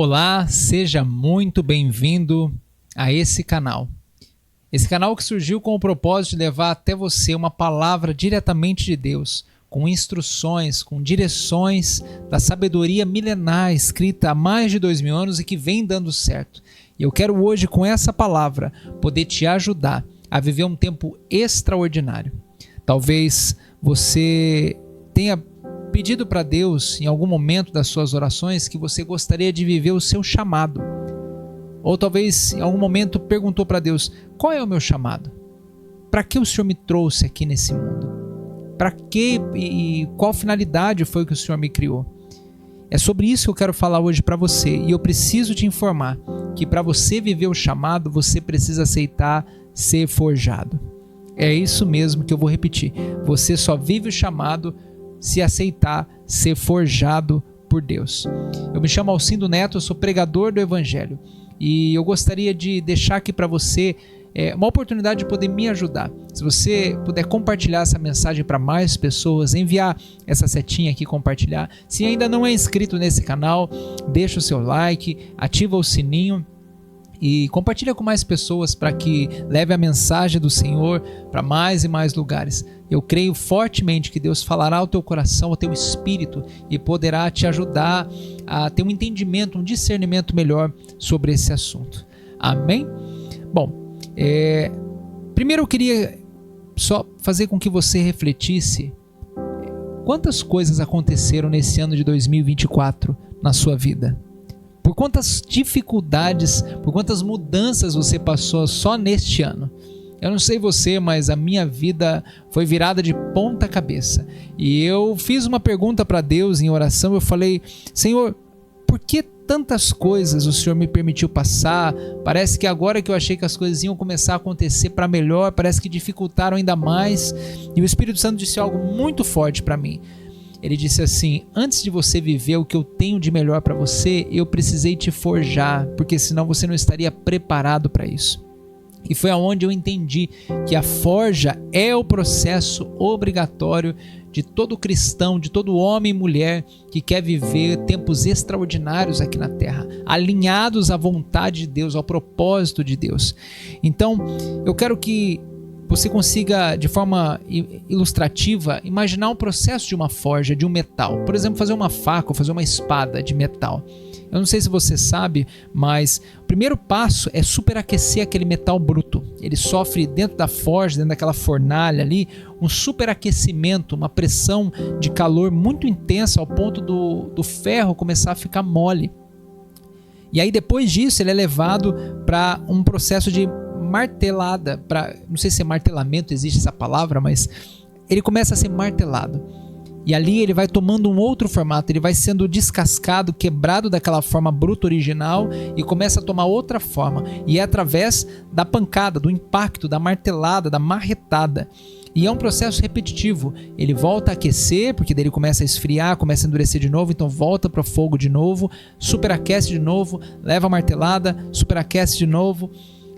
Olá, seja muito bem-vindo a esse canal. Esse canal que surgiu com o propósito de levar até você uma palavra diretamente de Deus, com instruções, com direções da sabedoria milenar escrita há mais de 2000 anos e que vem dando certo. E eu quero hoje, com essa palavra, poder te ajudar a viver um tempo extraordinário. Talvez você tenha pedido para Deus em algum momento das suas orações que você gostaria de viver o seu chamado. Ou talvez em algum momento perguntou para Deus: qual é o meu chamado? Para que o Senhor me trouxe aqui nesse mundo? Para que e qual finalidade foi que o Senhor me criou? É sobre isso que eu quero falar hoje para você, e eu preciso te informar que para você viver o chamado, você precisa aceitar ser forjado. É isso mesmo que eu vou repetir. Você só vive o chamado se aceitar ser forjado por Deus. Eu me chamo Alcindo Neto, eu sou pregador do Evangelho e eu gostaria de deixar aqui para você uma oportunidade de poder me ajudar. Se você puder compartilhar essa mensagem para mais pessoas, enviar essa setinha aqui, compartilhar. Se ainda não é inscrito nesse canal, deixa o seu like, ativa o sininho e compartilha com mais pessoas para que leve a mensagem do Senhor para mais e mais lugares. Eu creio fortemente que Deus falará ao teu coração, ao teu espírito e poderá te ajudar a ter um entendimento, um discernimento melhor sobre esse assunto. Amém? Bom, primeiro eu queria só fazer com que você refletisse quantas coisas aconteceram nesse ano de 2024 na sua vida. Por quantas dificuldades, por quantas mudanças você passou só neste ano? Eu não sei você, mas a minha vida foi virada de ponta cabeça. E eu fiz uma pergunta para Deus em oração. Eu falei: Senhor, por que tantas coisas o Senhor me permitiu passar? Parece que agora que eu achei que as coisas iam começar a acontecer para melhor, parece que dificultaram ainda mais. E o Espírito Santo disse algo muito forte para mim. Ele disse assim: antes de você viver o que eu tenho de melhor para você, eu precisei te forjar, porque senão você não estaria preparado para isso. E foi aonde eu entendi que a forja é o processo obrigatório de todo cristão, de todo homem e mulher que quer viver tempos extraordinários aqui na terra, alinhados à vontade de Deus, ao propósito de Deus. Então, eu quero que você consiga, de forma ilustrativa, imaginar um processo de uma forja, de um metal. Por exemplo, fazer uma faca ou fazer uma espada de metal. Eu não sei se você sabe, mas o primeiro passo é superaquecer aquele metal bruto. Ele sofre dentro da forja, dentro daquela fornalha ali, um superaquecimento, uma pressão de calor muito intensa ao ponto do ferro começar a ficar mole. E aí depois disso ele é levado para um processo de martelada, não sei se é martelamento, existe essa palavra, mas ele começa a ser martelado. E ali ele vai tomando um outro formato, ele vai sendo descascado, quebrado daquela forma bruta original e começa a tomar outra forma. E é através da pancada, do impacto, da martelada, da marretada. E é um processo repetitivo. Ele volta a aquecer, porque daí ele começa a esfriar, começa a endurecer de novo, então volta para o fogo de novo, superaquece de novo, leva a martelada, superaquece de novo.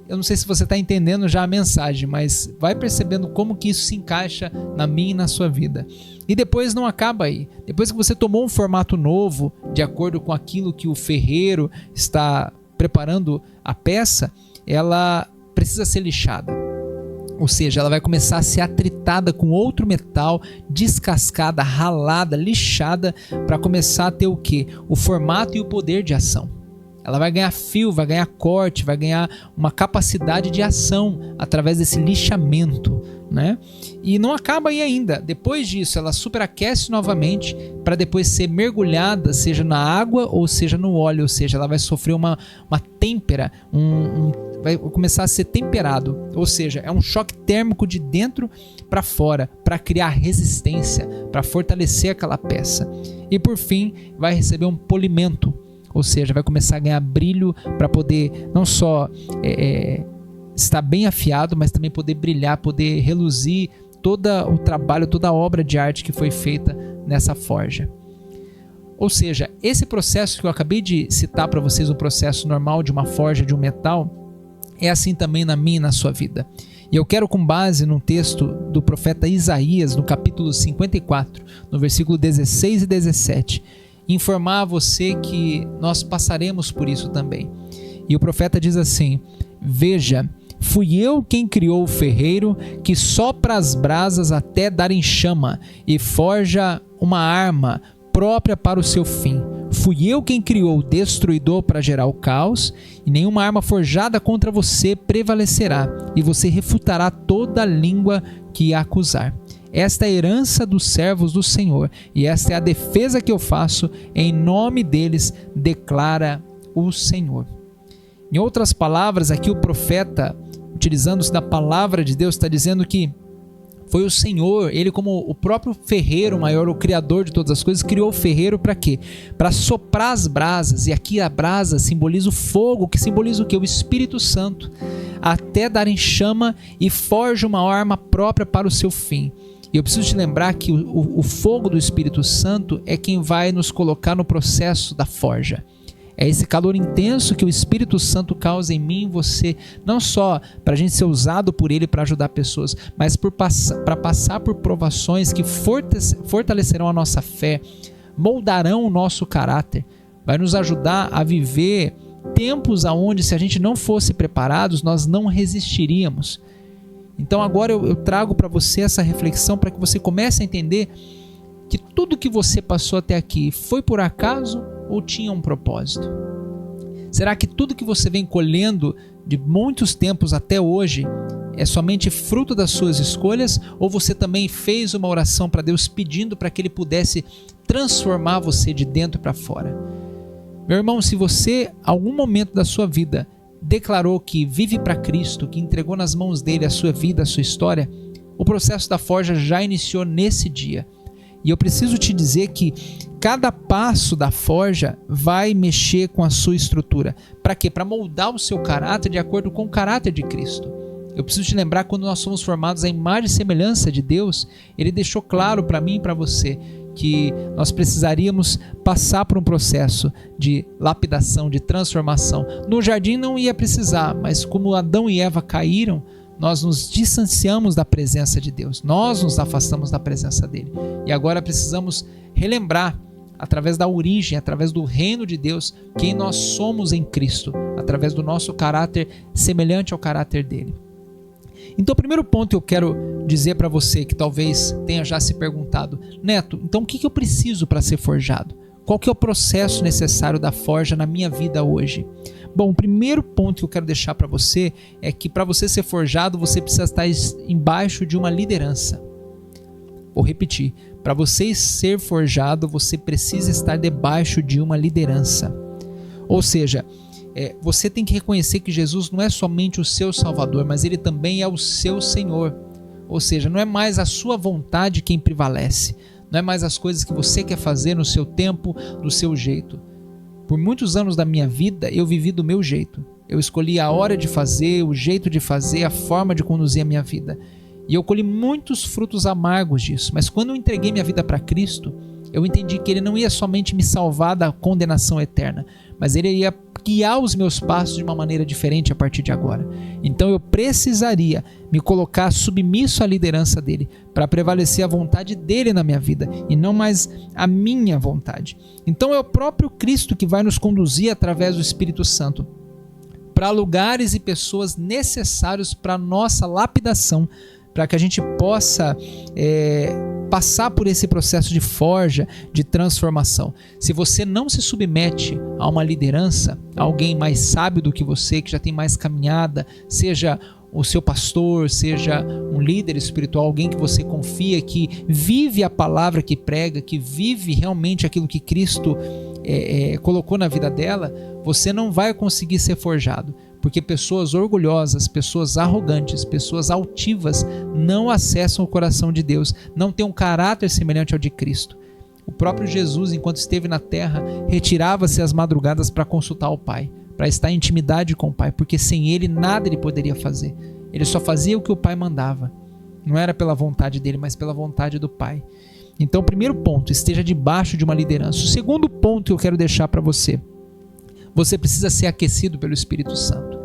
Eu não sei se você está entendendo já a mensagem, mas vai percebendo como que isso se encaixa na minha e na sua vida. E depois não acaba aí. Depois que você tomou um formato novo, de acordo com aquilo que o ferreiro está preparando a peça, ela precisa ser lixada. Ou seja, ela vai começar a ser atritada com outro metal, descascada, ralada, lixada, para começar a ter o quê? O formato e o poder de ação. Ela vai ganhar fio, vai ganhar corte, vai ganhar uma capacidade de ação através desse lixamento, né? E não acaba aí ainda. Depois disso, ela superaquece novamente para depois ser mergulhada, seja na água ou seja no óleo. Ou seja, ela vai sofrer uma têmpera, vai começar a ser temperado. Ou seja, é um choque térmico de dentro para fora para criar resistência, para fortalecer aquela peça. E por fim, vai receber um polimento. Ou seja, vai começar a ganhar brilho para poder não só estar bem afiado, mas também poder brilhar, poder reluzir todo o trabalho, toda a obra de arte que foi feita nessa forja. Ou seja, esse processo que eu acabei de citar para vocês, o processo normal de uma forja de um metal, é assim também na minha e na sua vida. E eu quero, com base num texto do profeta Isaías, no capítulo 54, no versículo 16 e 17, informar a você que nós passaremos por isso também. E o profeta diz assim: veja, fui eu quem criou o ferreiro, que sopra as brasas até darem chama e forja uma arma própria para o seu fim. Fui eu quem criou o destruidor para gerar o caos, e nenhuma arma forjada contra você prevalecerá, e você refutará toda língua que a acusar. Esta é a herança dos servos do Senhor, e esta é a defesa que eu faço em nome deles, declara o Senhor. Em outras palavras, aqui o profeta, utilizando-se da palavra de Deus, está dizendo que foi o Senhor, ele como o próprio ferreiro maior, o criador de todas as coisas, criou o ferreiro para quê? Para soprar as brasas, e aqui a brasa simboliza o fogo, que simboliza o quê? O Espírito Santo, até darem chama e forja uma arma própria para o seu fim. E eu preciso te lembrar que o fogo do Espírito Santo é quem vai nos colocar no processo da forja. É esse calor intenso que o Espírito Santo causa em mim e em você, não só para a gente ser usado por Ele para ajudar pessoas, mas para passar por provações que fortalecerão a nossa fé, moldarão o nosso caráter, vai nos ajudar a viver tempos onde, se a gente não fosse preparados, nós não resistiríamos. Então agora eu trago para você essa reflexão para que você comece a entender que tudo que você passou até aqui foi por acaso ou tinha um propósito? Será que tudo que você vem colhendo de muitos tempos até hoje é somente fruto das suas escolhas, ou você também fez uma oração para Deus pedindo para que Ele pudesse transformar você de dentro para fora? Meu irmão, se você, algum momento da sua vida, declarou que vive para Cristo, que entregou nas mãos dele a sua vida, a sua história, o processo da forja já iniciou nesse dia. E eu preciso te dizer que cada passo da forja vai mexer com a sua estrutura. Para quê? Para moldar o seu caráter de acordo com o caráter de Cristo. Eu preciso te lembrar, quando nós somos formados à imagem e semelhança de Deus, Ele deixou claro para mim e para você que nós precisaríamos passar por um processo de lapidação, de transformação. No jardim não ia precisar, mas como Adão e Eva caíram, nós nos distanciamos da presença de Deus, nós nos afastamos da presença dele. E agora precisamos relembrar, através da origem, através do reino de Deus, quem nós somos em Cristo, através do nosso caráter semelhante ao caráter dele. Então, o primeiro ponto que eu quero dizer para você, que talvez tenha já se perguntado: Neto, então o que eu preciso para ser forjado? Qual que é o processo necessário da forja na minha vida hoje? Bom, o primeiro ponto que eu quero deixar para você é que para você ser forjado, você precisa estar embaixo de uma liderança. Vou repetir, para você ser forjado, você precisa estar debaixo de uma liderança. Ou seja, você tem que reconhecer que Jesus não é somente o seu Salvador, mas Ele também é o seu Senhor. Ou seja, não é mais a sua vontade quem prevalece, não é mais as coisas que você quer fazer no seu tempo, do seu jeito. Por muitos anos da minha vida, eu vivi do meu jeito. Eu escolhi a hora de fazer, o jeito de fazer, a forma de conduzir a minha vida. E eu colhi muitos frutos amargos disso. Mas quando eu entreguei minha vida para Cristo, eu entendi que Ele não ia somente me salvar da condenação eterna, mas Ele ia guiar os meus passos de uma maneira diferente a partir de agora. Então eu precisaria me colocar submisso à liderança dele, para prevalecer a vontade dele na minha vida e não mais a minha vontade. Então é o próprio Cristo que vai nos conduzir através do Espírito Santo para lugares e pessoas necessários para a nossa lapidação, para que a gente possa passar por esse processo de forja, de transformação. Se você não se submete a uma liderança, a alguém mais sábio do que você, que já tem mais caminhada, seja o seu pastor, seja um líder espiritual, alguém que você confia, que vive a palavra que prega, que vive realmente aquilo que Cristo colocou na vida dela, você não vai conseguir ser forjado. Porque pessoas orgulhosas, pessoas arrogantes, pessoas altivas não acessam o coração de Deus, não têm um caráter semelhante ao de Cristo. O próprio Jesus, enquanto esteve na terra, retirava-se às madrugadas para consultar o Pai, para estar em intimidade com o Pai, porque sem Ele nada Ele poderia fazer. Ele só fazia o que o Pai mandava. Não era pela vontade dele, mas pela vontade do Pai. Então, primeiro ponto, esteja debaixo de uma liderança. O segundo ponto que eu quero deixar para você: você precisa ser aquecido pelo Espírito Santo.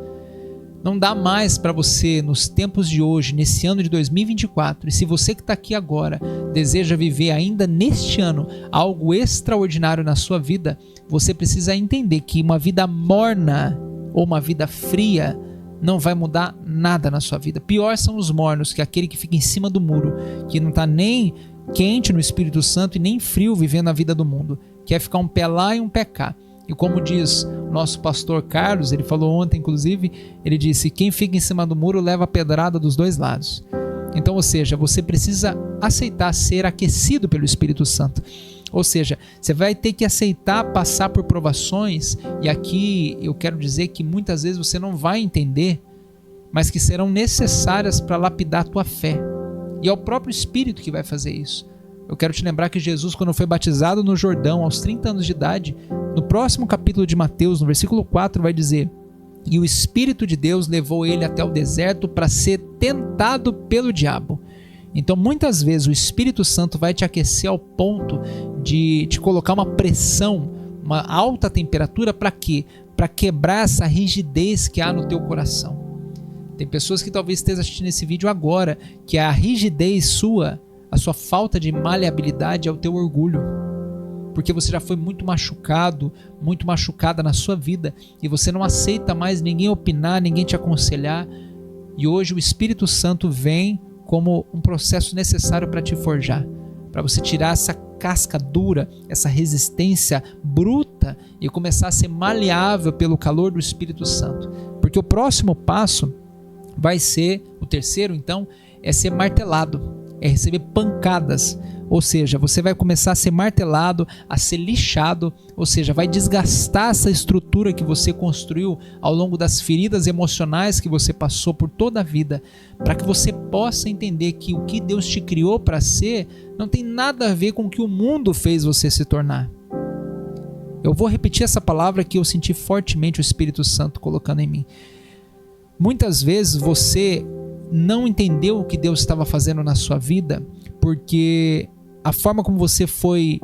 Não dá mais para você, nos tempos de hoje, nesse ano de 2024, e se você que está aqui agora deseja viver ainda neste ano algo extraordinário na sua vida, você precisa entender que uma vida morna ou uma vida fria não vai mudar nada na sua vida. Pior são os mornos, que é aquele que fica em cima do muro, que não está nem quente no Espírito Santo e nem frio vivendo a vida do mundo, que é ficar um pé lá e um pé cá. E como diz o nosso pastor Carlos, ele falou ontem inclusive, ele disse: quem fica em cima do muro leva a pedrada dos dois lados. Então, ou seja, você precisa aceitar ser aquecido pelo Espírito Santo. Ou seja, você vai ter que aceitar passar por provações, e aqui eu quero dizer que muitas vezes você não vai entender, mas que serão necessárias para lapidar a tua fé. E é o próprio Espírito que vai fazer isso. Eu quero te lembrar que Jesus, quando foi batizado no Jordão, aos 30 anos de idade, no próximo capítulo de Mateus, no versículo 4, vai dizer: e o Espírito de Deus levou ele até o deserto para ser tentado pelo diabo. Então, muitas vezes, o Espírito Santo vai te aquecer ao ponto de te colocar uma pressão, uma alta temperatura, para quê? Para quebrar essa rigidez que há no teu coração. Tem pessoas que talvez estejam assistindo esse vídeo agora, que a rigidez sua, a sua falta de maleabilidade é o teu orgulho. Porque você já foi muito machucado, muito machucada na sua vida, e você não aceita mais ninguém opinar, ninguém te aconselhar. E hoje o Espírito Santo vem como um processo necessário para te forjar, para você tirar essa casca dura, essa resistência bruta e começar a ser maleável pelo calor do Espírito Santo. Porque o próximo passo vai ser, o terceiro então, é ser martelado, é receber pancadas. Ou seja, você vai começar a ser martelado, a ser lixado, ou seja, vai desgastar essa estrutura que você construiu ao longo das feridas emocionais que você passou por toda a vida, para que você possa entender que o que Deus te criou para ser não tem nada a ver com o que o mundo fez você se tornar. Eu vou repetir essa palavra que eu senti fortemente o Espírito Santo colocando em mim. Muitas vezes você não entendeu o que Deus estava fazendo na sua vida, porque a forma como você foi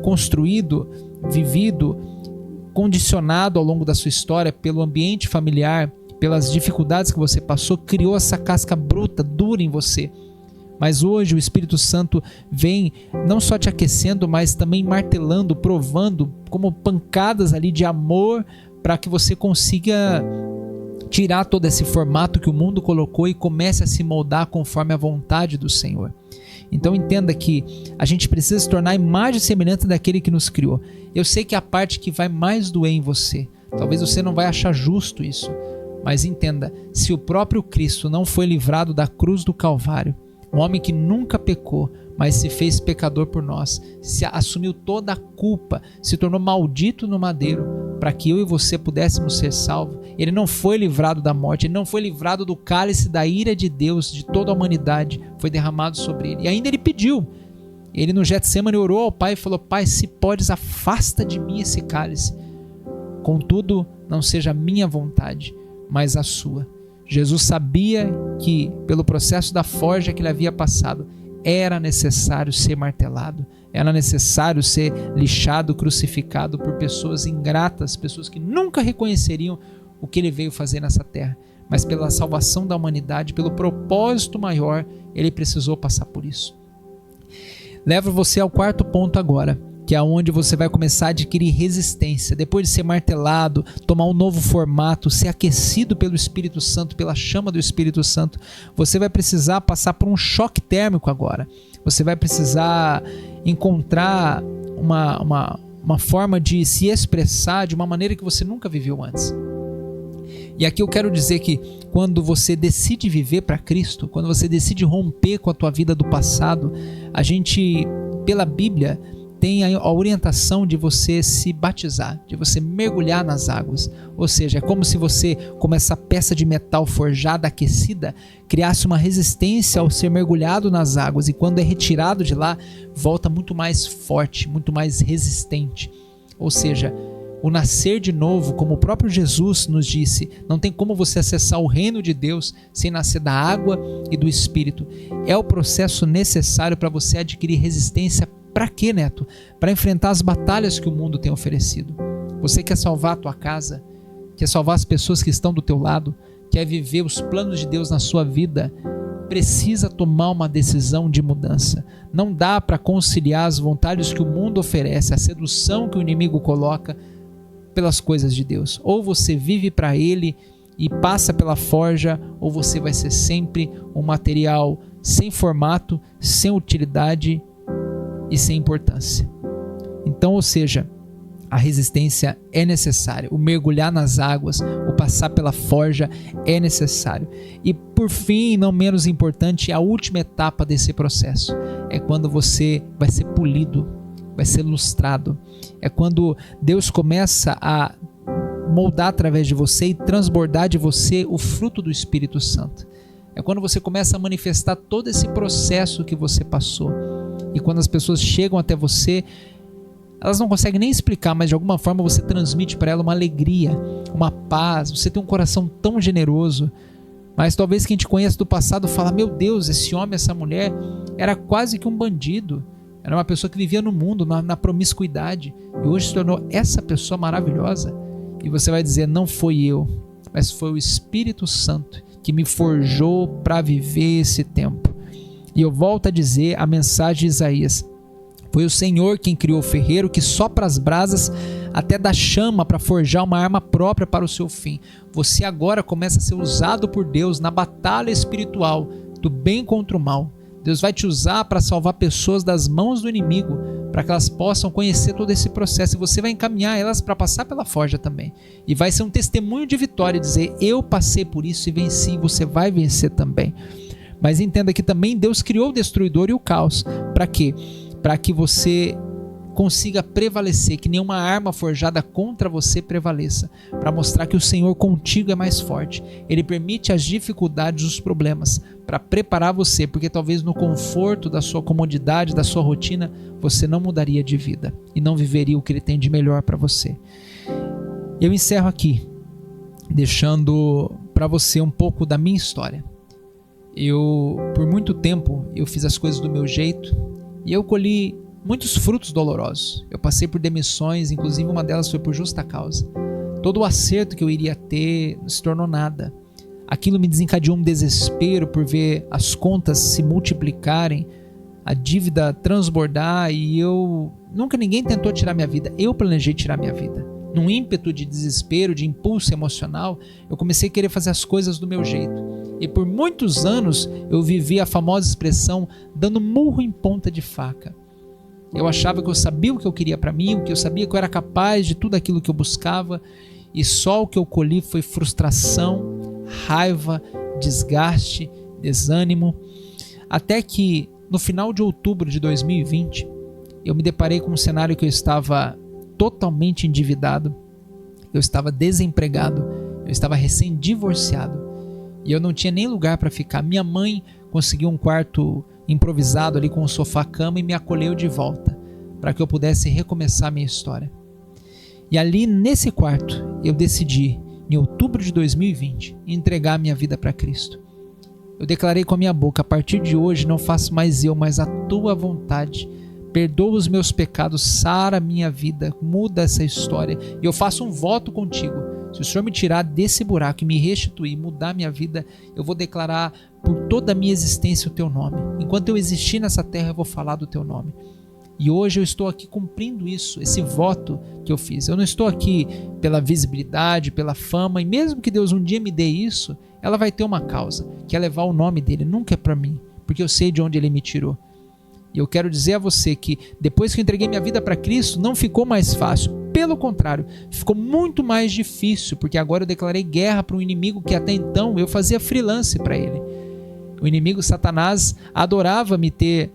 construído, vivido, condicionado ao longo da sua história pelo ambiente familiar, pelas dificuldades que você passou, criou essa casca bruta, dura em você. Mas hoje o Espírito Santo vem não só te aquecendo, mas também martelando, provando como pancadas ali de amor, para que você consiga tirar todo esse formato que o mundo colocou e comece a se moldar conforme a vontade do Senhor. Então entenda que a gente precisa se tornar a imagem e semelhança daquele que nos criou. Eu sei que é a parte que vai mais doer em você. Talvez você não vai achar justo isso. Mas entenda, se o próprio Cristo não foi livrado da cruz do Calvário, um homem que nunca pecou, mas se fez pecador por nós, se assumiu toda a culpa, se tornou maldito no madeiro, para que eu e você pudéssemos ser salvos. Ele não foi livrado da morte, ele não foi livrado do cálice da ira de Deus, de toda a humanidade, foi derramado sobre ele. E ainda ele pediu. Ele no Getsemane orou ao Pai e falou: Pai, se podes, afasta de mim esse cálice. Contudo, não seja a minha vontade, mas a sua. Jesus sabia que, pelo processo da forja que ele havia passado, era necessário ser martelado, era necessário ser lixado, crucificado por pessoas ingratas, pessoas que nunca reconheceriam o que ele veio fazer nessa terra. Mas pela salvação da humanidade, pelo propósito maior, ele precisou passar por isso. Levo você ao quarto ponto agora, que é onde você vai começar a adquirir resistência. Depois de ser martelado, tomar um novo formato, ser aquecido pelo Espírito Santo, pela chama do Espírito Santo, você vai precisar passar por um choque térmico agora. Você vai precisar encontrar uma forma de se expressar de uma maneira que você nunca viveu antes. E aqui eu quero dizer que quando você decide viver para Cristo, quando você decide romper com a tua vida do passado, a gente, pela Bíblia, tem a orientação de você se batizar, de você mergulhar nas águas. Ou seja, é como se você, como essa peça de metal forjada, aquecida, criasse uma resistência ao ser mergulhado nas águas, e quando é retirado de lá, volta muito mais forte, muito mais resistente. Ou seja, o nascer de novo, como o próprio Jesus nos disse, não tem como você acessar o reino de Deus sem nascer da água e do Espírito. É o processo necessário para você adquirir resistência. Para quê, Neto? Para enfrentar as batalhas que o mundo tem oferecido. Você quer salvar a tua casa, quer salvar as pessoas que estão do teu lado, quer viver os planos de Deus na sua vida, precisa tomar uma decisão de mudança. Não dá para conciliar as vontades que o mundo oferece, a sedução que o inimigo coloca, pelas coisas de Deus. Ou você vive para Ele e passa pela forja, ou você vai ser sempre um material sem formato, sem utilidade e sem importância. Então, ou seja, a resistência é necessária, o mergulhar nas águas, o passar pela forja é necessário. E por fim, não menos importante, a última etapa desse processo é quando você vai ser polido, vai ser lustrado. É quando Deus começa a moldar através de você e transbordar de você o fruto do Espírito Santo. É quando você começa a manifestar todo esse processo que você passou. E quando as pessoas chegam até você, elas não conseguem nem explicar, mas de alguma forma você transmite para ela uma alegria, uma paz. Você tem um coração tão generoso. Mas talvez quem te conhece do passado fala: meu Deus, esse homem, essa mulher era quase que um bandido. Era uma pessoa que vivia no mundo, na promiscuidade. E hoje se tornou essa pessoa maravilhosa. E você vai dizer: não foi eu, mas foi o Espírito Santo que me forjou para viver esse tempo. E eu volto a dizer a mensagem de Isaías: foi o Senhor quem criou o ferreiro que sopra as brasas até da chama para forjar uma arma própria para o seu fim. Você agora começa a ser usado por Deus na batalha espiritual do bem contra o mal. Deus vai te usar para salvar pessoas das mãos do inimigo, para que elas possam conhecer todo esse processo. E você vai encaminhar elas para passar pela forja também. E vai ser um testemunho de vitória, dizer: eu passei por isso e venci, você vai vencer também. Mas entenda que também Deus criou o destruidor e o caos. Para quê? Para que você consiga prevalecer, que nenhuma arma forjada contra você prevaleça, para mostrar que o Senhor contigo é mais forte. Ele permite as dificuldades, os problemas, para preparar você, porque talvez no conforto da sua comodidade, da sua rotina, você não mudaria de vida e não viveria o que Ele tem de melhor para você. Eu encerro aqui, deixando para você um pouco da minha história. Por muito tempo, eu fiz as coisas do meu jeito e eu colhi muitos frutos dolorosos. Eu passei por demissões, inclusive uma delas foi por justa causa. Todo o acerto que eu iria ter se tornou nada. Aquilo me desencadeou um desespero por ver as contas se multiplicarem, a dívida transbordar, e nunca ninguém tentou tirar minha vida. Eu planejei tirar minha vida. Num ímpeto de desespero, de impulso emocional, eu comecei a querer fazer as coisas do meu jeito. E por muitos anos eu vivi a famosa expressão dando murro em ponta de faca. Eu achava que eu sabia o que eu queria para mim, o que eu sabia que eu era capaz de tudo aquilo que eu buscava, e só o que eu colhi foi frustração, raiva, desgaste, desânimo. Até que no final de outubro de 2020, eu me deparei com um cenário que eu estava totalmente endividado, eu estava desempregado, eu estava recém-divorciado e eu não tinha nem lugar para ficar. Minha mãe conseguiu um quarto improvisado ali com um sofá-cama e me acolheu de volta para que eu pudesse recomeçar a minha história. E ali nesse quarto eu decidi, em outubro de 2020, entregar a minha vida para Cristo. Eu declarei com a minha boca: a partir de hoje não faço mais eu, mas a tua vontade. Perdoa os meus pecados, sara a minha vida, muda essa história. E eu faço um voto contigo: se o Senhor me tirar desse buraco e me restituir, mudar minha vida, eu vou declarar por toda a minha existência o teu nome. Enquanto eu existir nessa terra, eu vou falar do teu nome. E hoje eu estou aqui cumprindo isso, esse voto que eu fiz. Eu não estou aqui pela visibilidade, pela fama, e mesmo que Deus um dia me dê isso, ela vai ter uma causa, que é levar o nome dele, nunca é para mim, porque eu sei de onde ele me tirou. E eu quero dizer a você que depois que eu entreguei minha vida para Cristo, não ficou mais fácil. Pelo contrário, ficou muito mais difícil, porque agora eu declarei guerra para um inimigo que até então eu fazia freelance para ele. O inimigo Satanás adorava me ter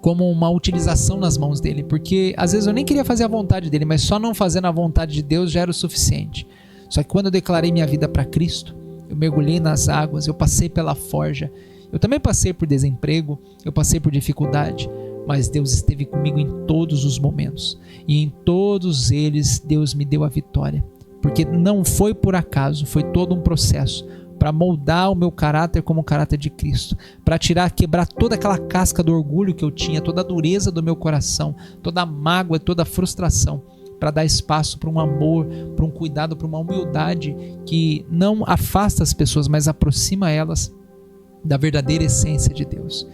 como uma utilização nas mãos dele, porque às vezes eu nem queria fazer a vontade dele, mas só não fazendo a vontade de Deus já era o suficiente. Só que quando eu declarei minha vida para Cristo, eu mergulhei nas águas, eu passei pela forja. Eu também passei por desemprego, eu passei por dificuldade, mas Deus esteve comigo em todos os momentos. E em todos eles Deus me deu a vitória. Porque não foi por acaso, foi todo um processo para moldar o meu caráter como o caráter de Cristo. Para quebrar toda aquela casca do orgulho que eu tinha, toda a dureza do meu coração, toda a mágoa, toda a frustração. para dar espaço para um amor, para um cuidado, para uma humildade que não afasta as pessoas, mas aproxima elas da verdadeira essência de Deus.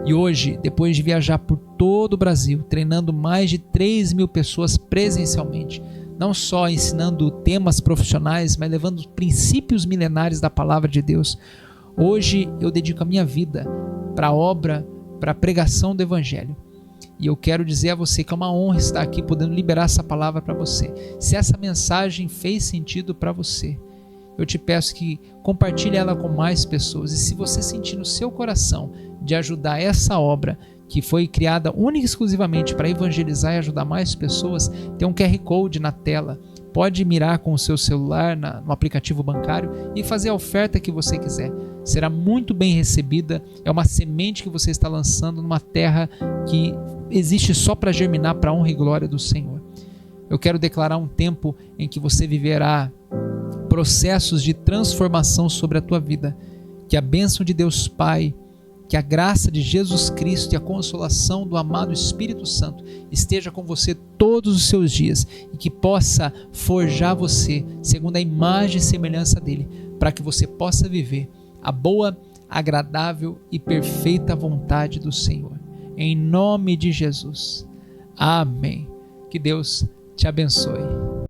E hoje, depois de viajar por todo o Brasil, treinando mais de 3.000 pessoas presencialmente, não só ensinando temas profissionais, mas levando os princípios milenares da palavra de Deus, hoje eu dedico a minha vida para a obra, para a pregação do Evangelho. E eu quero dizer a você que é uma honra estar aqui podendo liberar essa palavra para você. Se essa mensagem fez sentido para você, eu te peço que compartilhe ela com mais pessoas. E se você sentir no seu coração de ajudar essa obra, que foi criada única e exclusivamente para evangelizar e ajudar mais pessoas, tem um QR Code na tela. Pode mirar com o seu celular no aplicativo bancário e fazer a oferta que você quiser. Será muito bem recebida. É uma semente que você está lançando numa terra que existe só para germinar para a honra e glória do Senhor. Eu quero declarar um tempo em que você viverá processos de transformação sobre a tua vida. Que a bênção de Deus Pai, que a graça de Jesus Cristo e a consolação do amado Espírito Santo esteja com você todos os seus dias e que possa forjar você segundo a imagem e semelhança dele, para que você possa viver a boa, agradável e perfeita vontade do Senhor. Em nome de Jesus. Amém. Que Deus te abençoe.